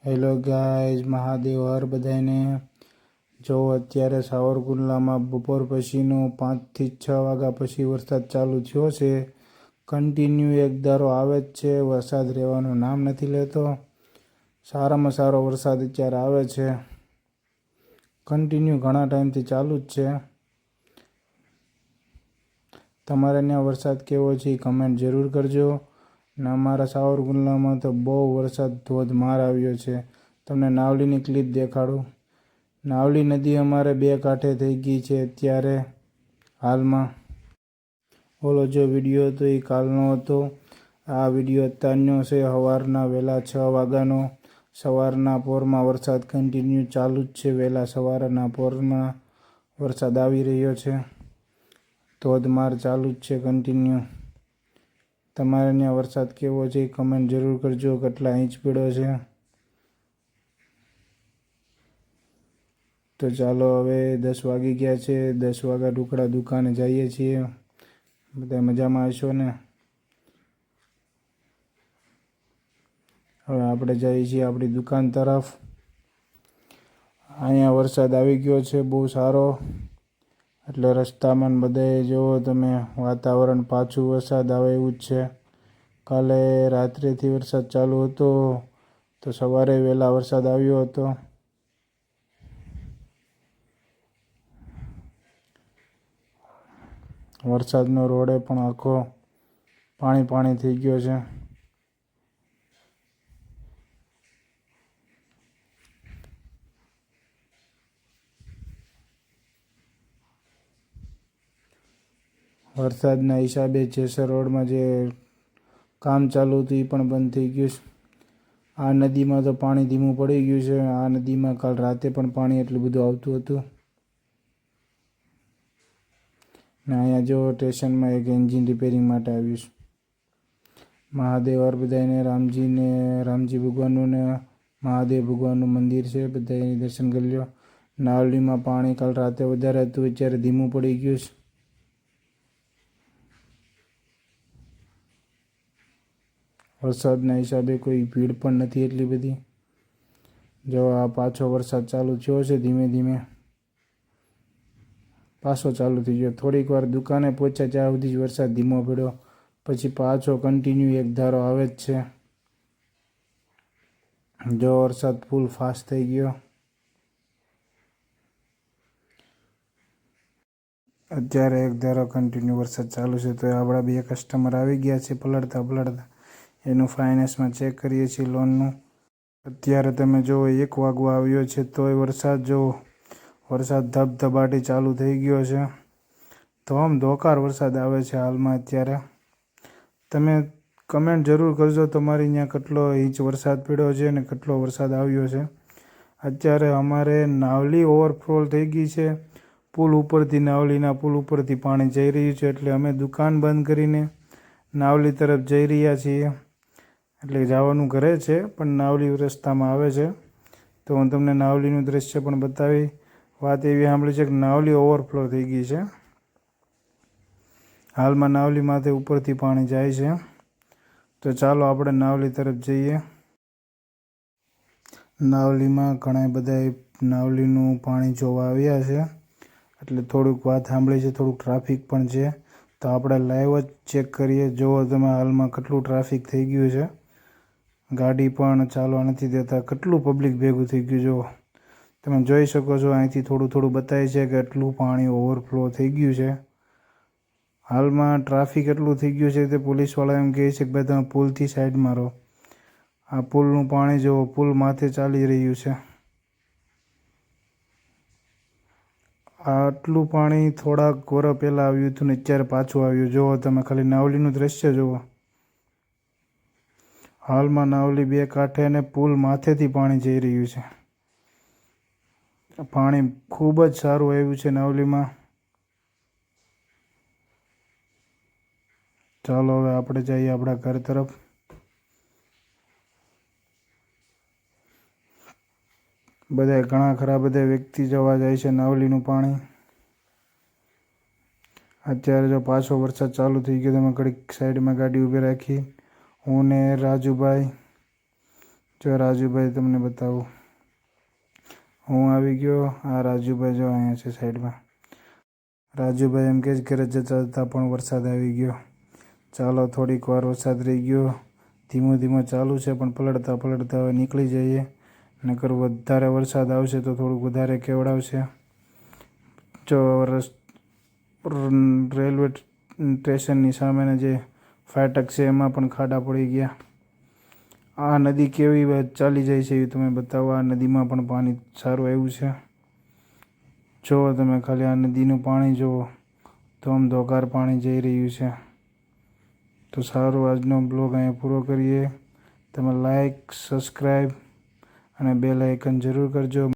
Hello guys, Mahadev હર બધાને. જો અત્યારે સાવરકુંડલામાં બપોર પછીનો 5 થી 6 વાગ્યા પછી વરસાદ ચાલુ થયો છે. કન્ટિન્યુ એક ધારો આવે જ છે, વરસાદ રહેવાનું નામ નથી લેતો. સારામાં સારો વરસાદ અત્યારે આવે છે, કન્ટિન્યુ ઘણા ટાઈમથી ચાલુ જ છે. તમારે ત્યાં વરસાદ કેવો છે એ કમેન્ટ જરૂર કરજો. ને અમારા સાવરકુંડલામાં તો બહુ વરસાદ ધોધમાર આવ્યો છે. તમને નાવલીની ક્લિપ દેખાડું. નાવલી નદી અમારે 2 કાંઠે થઈ ગઈ છે અત્યારે હાલમાં. ઓલો જો વિડીયો હતો એ કાલનો હતો. આ વિડીયો અત્યારનો છે, સવારના વહેલા 6 વાગ્યાનો. સવારના પોરમાં વરસાદ કન્ટિન્યુ ચાલુ જ છે. વહેલા સવારના પોરમાં વરસાદ આવી રહ્યો છે, ધોધમાર ચાલુ જ છે કન્ટિન્યુ. તમારે ત્યાં વરસાદ કેવો છે એ કમેન્ટ જરૂર કરજો. કેટલા ઇંચ પડ્યો છે. તો ચાલો હવે 10 વાગી ગયા છે. 10 વાગ્યા ઢુકડા દુકાને જઈએ છીએ. બધા મજામાં હશો ને? હવે આપણે જઈએ છીએ આપણી દુકાન તરફ. અહીંયા વરસાદ આવી ગયો છે બહુ સારો, એટલે રસ્તામાં બધાએ જુઓ તમે વાતાવરણ પાછું વરસાદ આવે એવું જ છે. કાલે રાત્રેથી વરસાદ ચાલુ હતો, તો સવારે વહેલા વરસાદ આવ્યો હતો. વરસાદનો રોડે પણ આખો પાણી થઈ ગયો છે. વરસાદના હિસાબે જેસર રોડમાં જે કામ ચાલુ હતું એ પણ બંધ થઈ ગયું છે. આ નદીમાં તો પાણી ધીમું પડી ગયું છે. આ નદીમાં કાલ રાતે પણ પાણી એટલું બધું આવતું હતું. ને અહીંયા જો સ્ટેશનમાં એક એન્જિન રિપેરિંગ માટે આવ્યું છે. મહાદેવ હર બધાને, રામજી ભગવાનનું ને મહાદેવ ભગવાનનું મંદિર છે, બધાએ દર્શન કરી લો. નાવલીમાં પાણી કાલ રાતે વધારે હતું, અત્યારે ધીમું પડી ગયું છે. વરસાદના હિસાબે કોઈ ભીડ પણ નથી એટલી બધી. જો આ પાછો વરસાદ ચાલુ થયો છે, ધીમે ધીમે પાછો ચાલુ થઈ ગયો. થોડીક વાર દુકાને પહોંચ્યા ત્યાં સુધી જ વરસાદ ધીમો પડ્યો, પછી પાછો કન્ટિન્યુ એક ધારો આવે જ છે. જો વરસાદ ફૂલ ફાસ્ટ થઈ ગયો. અત્યારે એક ધારો કન્ટિન્યુ વરસાદ ચાલુ છે. તો આપણા 2 કસ્ટમર આવી ગયા છે પલળતા. એનું ફાઇનાન્સમાં ચેક કરીએ છીએ લોનનું. અત્યારે તમે જુઓ 1 વાગવા આવ્યો છે, તોય વરસાદ ધબધબાટી ચાલુ થઈ ગયો છે. ધોકાર વરસાદ આવે છે હાલમાં અત્યારે. તમે કમેન્ટ જરૂર કરજો તમારી ત્યાં કેટલો ઇંચ વરસાદ પડ્યો છે અને કેટલો વરસાદ આવ્યો છે. અત્યારે અમારે નાવલી ઓવરફ્લો થઈ ગઈ છે. પુલ ઉપરથી, નાવલીના પુલ ઉપરથી પાણી જઈ રહ્યું છે, એટલે અમે દુકાન બંધ કરીને નાવલી તરફ જઈ રહ્યા છીએ. એટલે જવાનું ઘરે છે, પણ નાવલી રસ્તામાં આવે છે. તો હું તમને નાવલીનું દ્રશ્ય પણ બતાવી. વાત એવી સાંભળી છે કે નાવલી ઓવરફ્લો થઈ ગઈ છે. હાલમાં નાવલીમાંથી ઉપરથી પાણી જાય છે. તો ચાલો આપણે નાવલી તરફ જઈએ. નાવલીમાં ઘણા બધા નાવલીનું પાણી જોવા આવ્યા છે, એટલે થોડુંક વાત સાંભળી છે. થોડુંક ટ્રાફિક પણ છે, તો આપણે લાઈવ જ ચેક કરીએ. જુઓ તમે હાલમાં કેટલું ટ્રાફિક થઈ ગયું છે. ગાડી પણ ચાલવા નથી દેતા, કેટલું પબ્લિક ભેગું થઈ ગયું. જુઓ તમે જોઈ શકો છો, અહીંથી થોડું બતાવે છે કે એટલું પાણી ઓવરફ્લો થઈ ગયું છે. હાલમાં ટ્રાફિક એટલું થઈ ગયું છે તે પોલીસવાળા એમ કહે છે કે ભાઈ તમે પુલથી સાઈડમાં રહો. આ પુલનું પાણી જુઓ, પુલ માથે ચાલી રહ્યું છે. આટલું પાણી થોડાક વર્ષ પહેલાં આવ્યું હતું ને અત્યારે પાછું આવ્યું. જુઓ તમે ખાલી નાવલીનું દ્રશ્ય જુઓ. હાલમાં નાવલી 2 કાંઠે અને પુલ માથેથી પાણી જઈ રહ્યું છે. પાણી ખૂબ જ સારું આવ્યું છે નાવલીમાં. ચાલો હવે આપણે જઈએ આપણા ઘર તરફ. ઘણા ખરા બધા વ્યક્તિ જવા જાય છે નાવલીનું પાણી. અત્યારે જો પાછો વરસાદ ચાલુ થઈ ગયો, તમે ઘડીક સાઈડમાં ગાડી ઊભી રાખી હું ને રાજુભાઈ જો રાજુભાઈ તમને બતાવું, હું આવી ગયો. આ રાજુભાઈ જો અહીંયા છે સાઈડમાં. રાજુભાઈ એમ કે જ ઘરે જતા જતા પણ વરસાદ આવી ગયો. ચાલો થોડીક વાર વરસાદ રહી ગયો. ધીમો ધીમો ચાલુ છે પણ પલળતા પલળતા હવે નીકળી જઈએ. નકર વધારે વરસાદ આવશે તો થોડુંક વધારે કેવડાવશે. જો રેલવે સ્ટેશનની સામેના જે ફાટક છે એમાં પણ ખાડા પડી ગયા. આ નદી કેવી ચાલી જાય છે એ તમે બતાવો. આ નદીમાં પણ પાણી સારું આવ્યું છે. જુઓ તમે ખાલી આ નદીનું પાણી જુઓ, ધોમધોકાર પાણી જઈ રહ્યું છે. તો સારું, આજનો બ્લોગ અહીંયા પૂરો કરીએ. તમે લાઈક, સબસ્ક્રાઈબ અને બેલ આઇકન જરૂર કરજો.